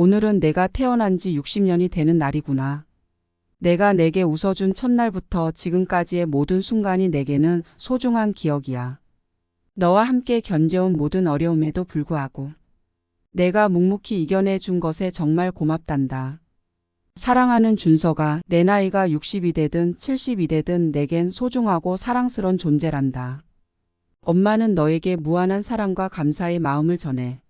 오늘은 내가 태어난 지 60년이 되는 날이구나. 내가 내게 웃어준 첫날부터 지금까지의 모든 순간이 내게는 소중한 기억이야. 너와 함께 견뎌온 모든 어려움에도 불구하고 내가 묵묵히 이겨내준 것에 정말 고맙단다. 사랑하는 준서가, 내 나이가 60이 되든 70이 되든 내겐 소중하고 사랑스런 존재란다. 엄마는 너에게 무한한 사랑과 감사의 마음을 전해.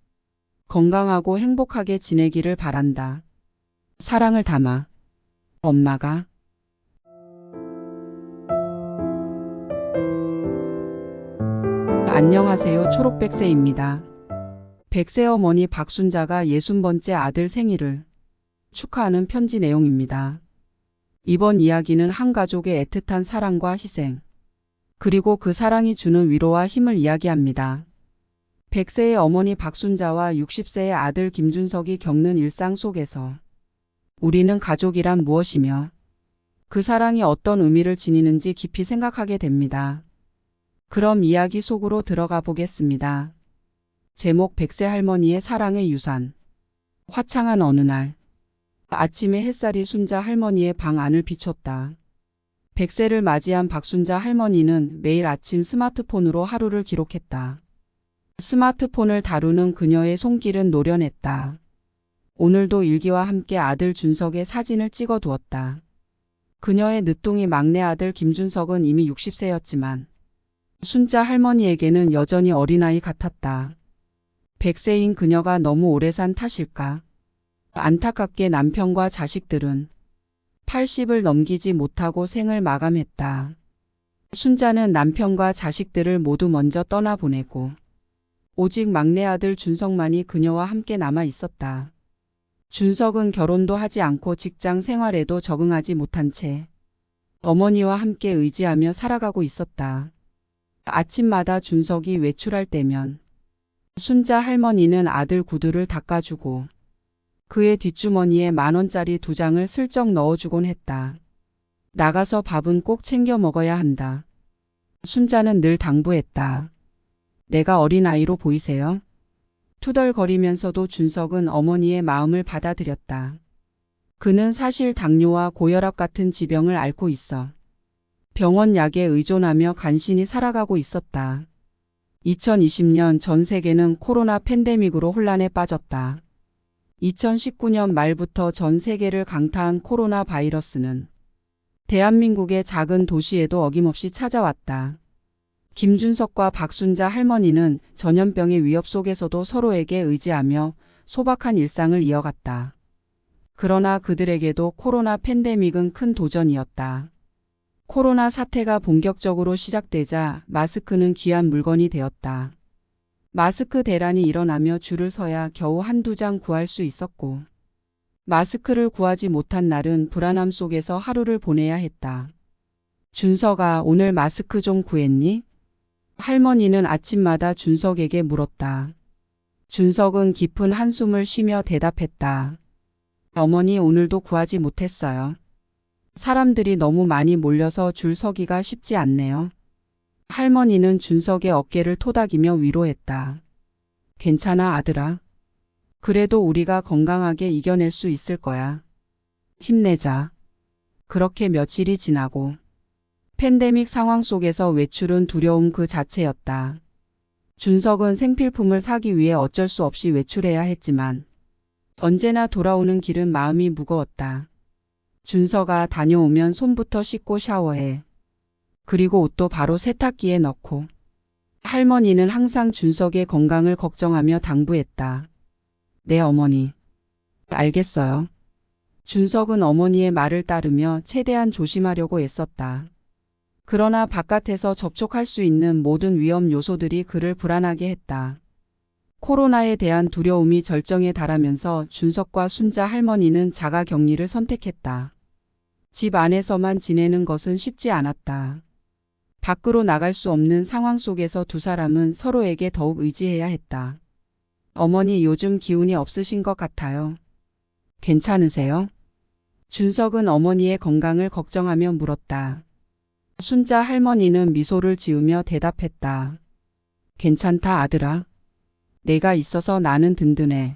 건강하고 행복하게 지내기를 바란다. 사랑을 담아. 엄마가. 안녕하세요. 초록백세입니다. 백세 어머니 박순자가 60번째 아들 생일을 축하하는 편지 내용입니다. 이번 이야기는 한 가족의 애틋한 사랑과 희생, 그리고 그 사랑이 주는 위로와 힘을 이야기합니다. 100세의 어머니 박순자와 60세의 아들 김준석이 겪는 일상 속에서 우리는 가족이란 무엇이며 그 사랑이 어떤 의미를 지니는지 깊이 생각하게 됩니다. 그럼 이야기 속으로 들어가 보겠습니다. 제목 100세 할머니의 사랑의 유산. 화창한 어느 날, 아침에 햇살이 순자 할머니의 방 안을 비췄다. 100세를 맞이한 박순자 할머니는 매일 아침 스마트폰으로 하루를 기록했다. 스마트폰을 다루는 그녀의 손길은 노련했다. 오늘도 일기와 함께 아들 준석의 사진을 찍어 두었다. 그녀의 늦둥이 막내 아들 김준석은 이미 60세였지만 순자 할머니에게는 여전히 어린아이 같았다. 100세인 그녀가 너무 오래 산 탓일까? 안타깝게 남편과 자식들은 80을 넘기지 못하고 생을 마감했다. 순자는 남편과 자식들을 모두 먼저 떠나보내고 오직 막내 아들 준석만이 그녀와 함께 남아 있었다. 준석은 결혼도 하지 않고 직장 생활에도 적응하지 못한 채 어머니와 함께 의지하며 살아가고 있었다. 아침마다 준석이 외출할 때면 순자 할머니는 아들 구두를 닦아주고 그의 뒷주머니에 10,000원짜리 2장을 슬쩍 넣어주곤 했다. 나가서 밥은 꼭 챙겨 먹어야 한다. 순자는 늘 당부했다. 내가 어린아이로 보이세요? 투덜거리면서도 준석은 어머니의 마음을 받아들였다. 그는 사실 당뇨와 고혈압 같은 지병을 앓고 있어 병원 약에 의존하며 간신히 살아가고 있었다. 2020년 전 세계는 코로나 팬데믹으로 혼란에 빠졌다. 2019년 말부터 전 세계를 강타한 코로나 바이러스는 대한민국의 작은 도시에도 어김없이 찾아왔다. 김준석과 박순자 할머니는 전염병의 위협 속에서도 서로에게 의지하며 소박한 일상을 이어갔다. 그러나 그들에게도 코로나 팬데믹은 큰 도전이었다. 코로나 사태가 본격적으로 시작되자 마스크는 귀한 물건이 되었다. 마스크 대란이 일어나며 줄을 서야 겨우 한두 장 구할 수 있었고 마스크를 구하지 못한 날은 불안함 속에서 하루를 보내야 했다. 준석아, 오늘 마스크 좀 구했니? 할머니는 아침마다 준석에게 물었다. 준석은 깊은 한숨을 쉬며 대답했다. 어머니, 오늘도 구하지 못했어요. 사람들이 너무 많이 몰려서 줄 서기가 쉽지 않네요. 할머니는 준석의 어깨를 토닥이며 위로했다. 괜찮아, 아들아. 그래도 우리가 건강하게 이겨낼 수 있을 거야. 힘내자. 그렇게 며칠이 지나고 팬데믹 상황 속에서 외출은 두려움 그 자체였다. 준석은 생필품을 사기 위해 어쩔 수 없이 외출해야 했지만 언제나 돌아오는 길은 마음이 무거웠다. 준석아, 다녀오면 손부터 씻고 샤워해. 그리고 옷도 바로 세탁기에 넣고. 할머니는 항상 준석의 건강을 걱정하며 당부했다. 네, 어머니. 알겠어요. 준석은 어머니의 말을 따르며 최대한 조심하려고 애썼다. 그러나 바깥에서 접촉할 수 있는 모든 위험 요소들이 그를 불안하게 했다. 코로나에 대한 두려움이 절정에 달하면서 준석과 순자 할머니는 자가 격리를 선택했다. 집 안에서만 지내는 것은 쉽지 않았다. 밖으로 나갈 수 없는 상황 속에서 두 사람은 서로에게 더욱 의지해야 했다. 어머니, 요즘 기운이 없으신 것 같아요. 괜찮으세요? 준석은 어머니의 건강을 걱정하며 물었다. 순자 할머니는 미소를 지으며 대답했다. 괜찮다, 아들아. 내가 있어서 나는 든든해.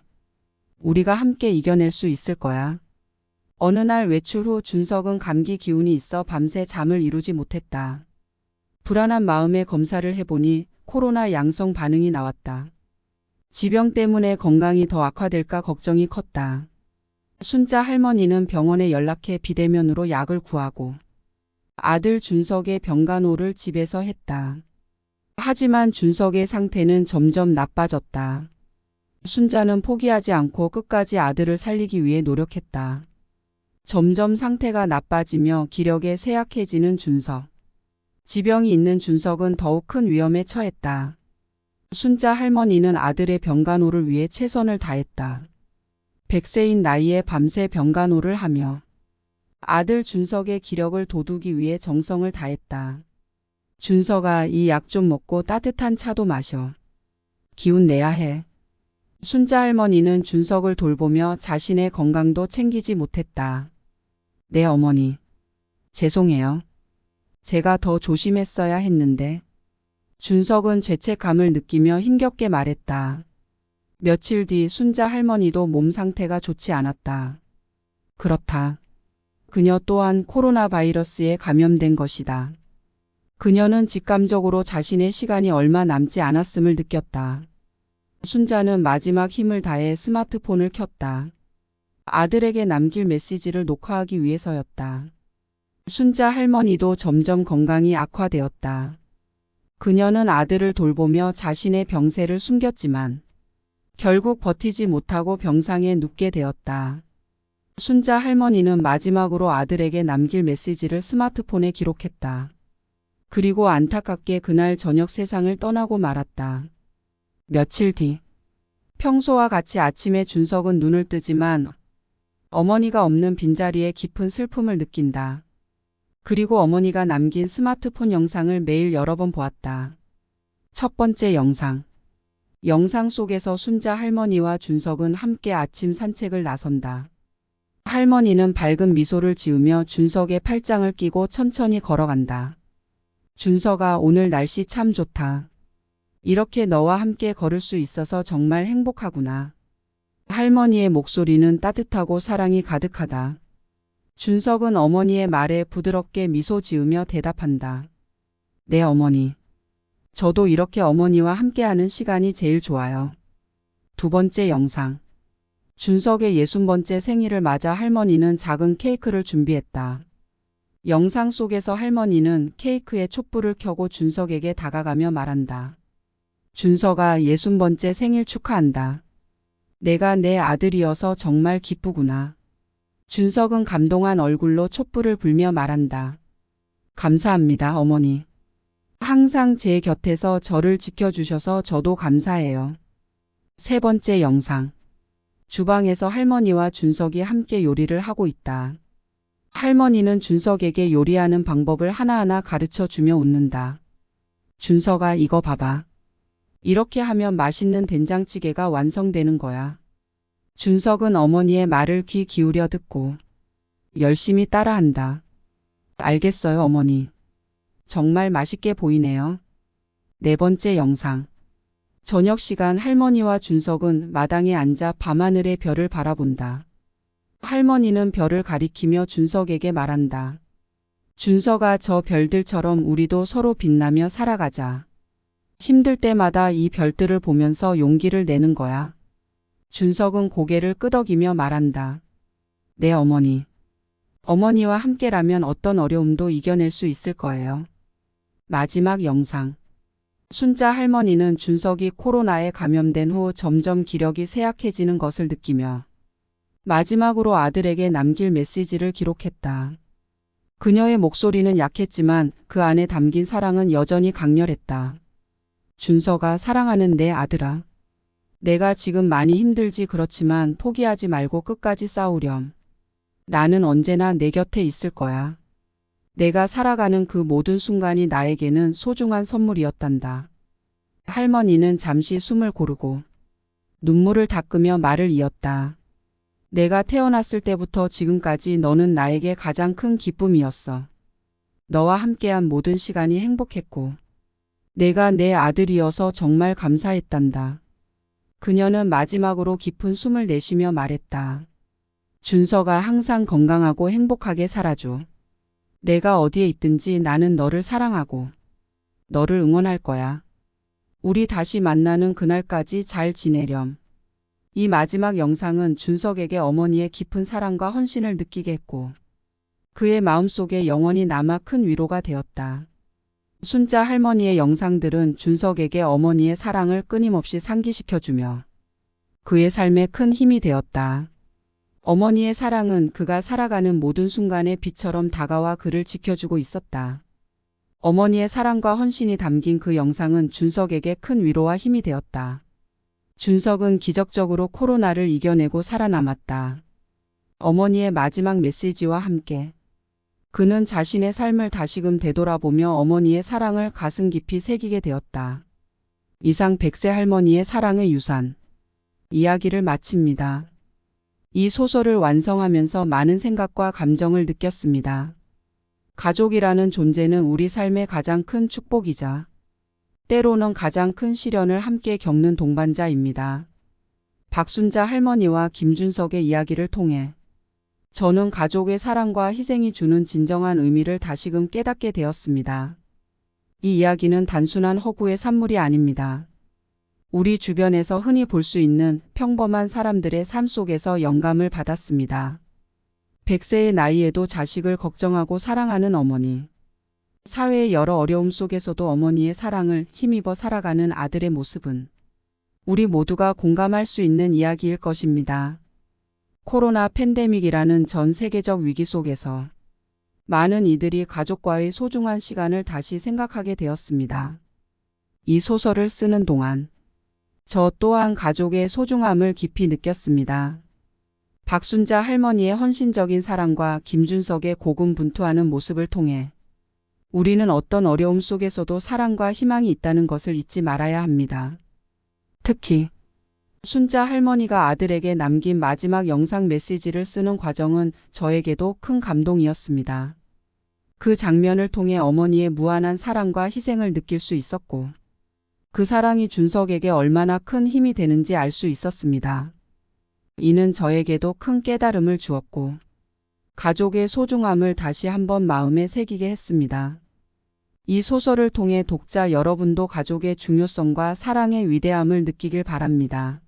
우리가 함께 이겨낼 수 있을 거야. 어느 날 외출 후 준석은 감기 기운이 있어 밤새 잠을 이루지 못했다. 불안한 마음에 검사를 해보니 코로나 양성 반응이 나왔다. 지병 때문에 건강이 더 악화될까 걱정이 컸다. 순자 할머니는 병원에 연락해 비대면으로 약을 구하고 아들 준석의 병간호를 집에서 했다. 하지만 준석의 상태는 점점 나빠졌다. 순자는 포기하지 않고 끝까지 아들을 살리기 위해 노력했다. 점점 상태가 나빠지며 기력에 쇠약해지는 준석. 지병이 있는 준석은 더욱 큰 위험에 처했다. 순자 할머니는 아들의 병간호를 위해 최선을 다했다. 100세인 나이에 밤새 병간호를 하며 아들 준석의 기력을 돋우기 위해 정성을 다했다. 준석아, 이 약 좀 먹고 따뜻한 차도 마셔. 기운 내야 해. 순자 할머니는 준석을 돌보며 자신의 건강도 챙기지 못했다. 네, 어머니. 죄송해요. 제가 더 조심했어야 했는데. 준석은 죄책감을 느끼며 힘겹게 말했다. 며칠 뒤 순자 할머니도 몸 상태가 좋지 않았다. 그렇다. 그녀 또한 코로나 바이러스에 감염된 것이다. 그녀는 직감적으로 자신의 시간이 얼마 남지 않았음을 느꼈다. 순자는 마지막 힘을 다해 스마트폰을 켰다. 아들에게 남길 메시지를 녹화하기 위해서였다. 순자 할머니도 점점 건강이 악화되었다. 그녀는 아들을 돌보며 자신의 병세를 숨겼지만 결국 버티지 못하고 병상에 눕게 되었다. 순자 할머니는 마지막으로 아들에게 남길 메시지를 스마트폰에 기록했다. 그리고 안타깝게 그날 저녁 세상을 떠나고 말았다. 며칠 뒤 평소와 같이 아침에 준석은 눈을 뜨지만 어머니가 없는 빈자리에 깊은 슬픔을 느낀다. 그리고 어머니가 남긴 스마트폰 영상을 매일 여러 번 보았다. 첫 번째 영상. 영상 속에서 순자 할머니와 준석은 함께 아침 산책을 나선다. 할머니는 밝은 미소를 지으며 준석의 팔짱을 끼고 천천히 걸어간다. 준석아, 오늘 날씨 참 좋다. 이렇게 너와 함께 걸을 수 있어서 정말 행복하구나. 할머니의 목소리는 따뜻하고 사랑이 가득하다. 준석은 어머니의 말에 부드럽게 미소 지으며 대답한다. 네, 어머니. 저도 이렇게 어머니와 함께하는 시간이 제일 좋아요. 두 번째 영상. 준석의 60번째 생일을 맞아 할머니는 작은 케이크를 준비했다. 영상 속에서 할머니는 케이크에 촛불을 켜고 준석에게 다가가며 말한다. 준석아, 60번째 생일 축하한다. 내가 내 아들이어서 정말 기쁘구나. 준석은 감동한 얼굴로 촛불을 불며 말한다. 감사합니다, 어머니. 항상 제 곁에서 저를 지켜주셔서 저도 감사해요. 세 번째 영상. 주방에서 할머니와 준석이 함께 요리를 하고 있다. 할머니는 준석에게 요리하는 방법을 하나하나 가르쳐 주며 웃는다. 준석아, 이거 봐봐. 이렇게 하면 맛있는 된장찌개가 완성되는 거야. 준석은 어머니의 말을 귀 기울여 듣고 열심히 따라한다. 알겠어요, 어머니. 정말 맛있게 보이네요. 네 번째 영상. 저녁 시간 할머니와 준석은 마당에 앉아 밤하늘의 별을 바라본다. 할머니는 별을 가리키며 준석에게 말한다. 준석아, 저 별들처럼 우리도 서로 빛나며 살아가자. 힘들 때마다 이 별들을 보면서 용기를 내는 거야. 준석은 고개를 끄덕이며 말한다. 네, 어머니. 어머니와 함께라면 어떤 어려움도 이겨낼 수 있을 거예요. 마지막 영상. 순자 할머니는 준석이 코로나에 감염된 후 점점 기력이 쇠약해지는 것을 느끼며 마지막으로 아들에게 남길 메시지를 기록했다. 그녀의 목소리는 약했지만 그 안에 담긴 사랑은 여전히 강렬했다. 준석아, 사랑하는 내 아들아. 내가 지금 많이 힘들지 그렇지만 포기하지 말고 끝까지 싸우렴. 나는 언제나 내 곁에 있을 거야. 내가 살아가는 그 모든 순간이 나에게는 소중한 선물이었단다. 할머니는 잠시 숨을 고르고 눈물을 닦으며 말을 이었다. 내가 태어났을 때부터 지금까지 너는 나에게 가장 큰 기쁨이었어. 너와 함께한 모든 시간이 행복했고 내가 내 아들이어서 정말 감사했단다. 그녀는 마지막으로 깊은 숨을 내쉬며 말했다. 준서가 항상 건강하고 행복하게 살아줘. 내가 어디에 있든지 나는 너를 사랑하고 너를 응원할 거야. 우리 다시 만나는 그날까지 잘 지내렴. 이 마지막 영상은 준석에게 어머니의 깊은 사랑과 헌신을 느끼게 했고 그의 마음속에 영원히 남아 큰 위로가 되었다. 순자 할머니의 영상들은 준석에게 어머니의 사랑을 끊임없이 상기시켜주며 그의 삶에 큰 힘이 되었다. 어머니의 사랑은 그가 살아가는 모든 순간에 빛처럼 다가와 그를 지켜주고 있었다. 어머니의 사랑과 헌신이 담긴 그 영상은 준석에게 큰 위로와 힘이 되었다. 준석은 기적적으로 코로나를 이겨내고 살아남았다. 어머니의 마지막 메시지와 함께 그는 자신의 삶을 다시금 되돌아보며 어머니의 사랑을 가슴 깊이 새기게 되었다. 이상 100세 할머니의 사랑의 유산 이야기를 마칩니다. 이 소설을 완성하면서 많은 생각과 감정을 느꼈습니다. 가족이라는 존재는 우리 삶의 가장 큰 축복이자 때로는 가장 큰 시련을 함께 겪는 동반자입니다. 박순자 할머니와 김준석의 이야기를 통해 저는 가족의 사랑과 희생이 주는 진정한 의미를 다시금 깨닫게 되었습니다. 이 이야기는 단순한 허구의 산물이 아닙니다. 우리 주변에서 흔히 볼 수 있는 평범한 사람들의 삶 속에서 영감을 받았습니다. 100세의 나이에도 자식을 걱정하고 사랑하는 어머니. 사회의 여러 어려움 속에서도 어머니의 사랑을 힘입어 살아가는 아들의 모습은 우리 모두가 공감할 수 있는 이야기일 것입니다. 코로나 팬데믹이라는 전 세계적 위기 속에서 많은 이들이 가족과의 소중한 시간을 다시 생각하게 되었습니다. 이 소설을 쓰는 동안 저 또한 가족의 소중함을 깊이 느꼈습니다. 박순자 할머니의 헌신적인 사랑과 김준석의 고군분투하는 모습을 통해 우리는 어떤 어려움 속에서도 사랑과 희망이 있다는 것을 잊지 말아야 합니다. 특히 순자 할머니가 아들에게 남긴 마지막 영상 메시지를 쓰는 과정은 저에게도 큰 감동이었습니다. 그 장면을 통해 어머니의 무한한 사랑과 희생을 느낄 수 있었고 그 사랑이 준석에게 얼마나 큰 힘이 되는지 알 수 있었습니다. 이는 저에게도 큰 깨달음을 주었고 가족의 소중함을 다시 한번 마음에 새기게 했습니다. 이 소설을 통해 독자 여러분도 가족의 중요성과 사랑의 위대함을 느끼길 바랍니다.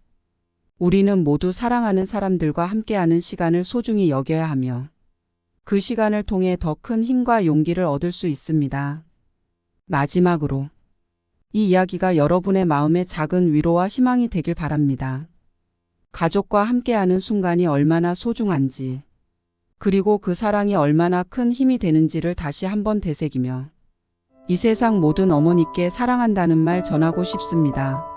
우리는 모두 사랑하는 사람들과 함께하는 시간을 소중히 여겨야 하며 그 시간을 통해 더 큰 힘과 용기를 얻을 수 있습니다. 마지막으로 이 이야기가 여러분의 마음에 작은 위로와 희망이 되길 바랍니다. 가족과 함께하는 순간이 얼마나 소중한지 그리고 그 사랑이 얼마나 큰 힘이 되는지를 다시 한번 되새기며 이 세상 모든 어머니께 사랑한다는 말 전하고 싶습니다.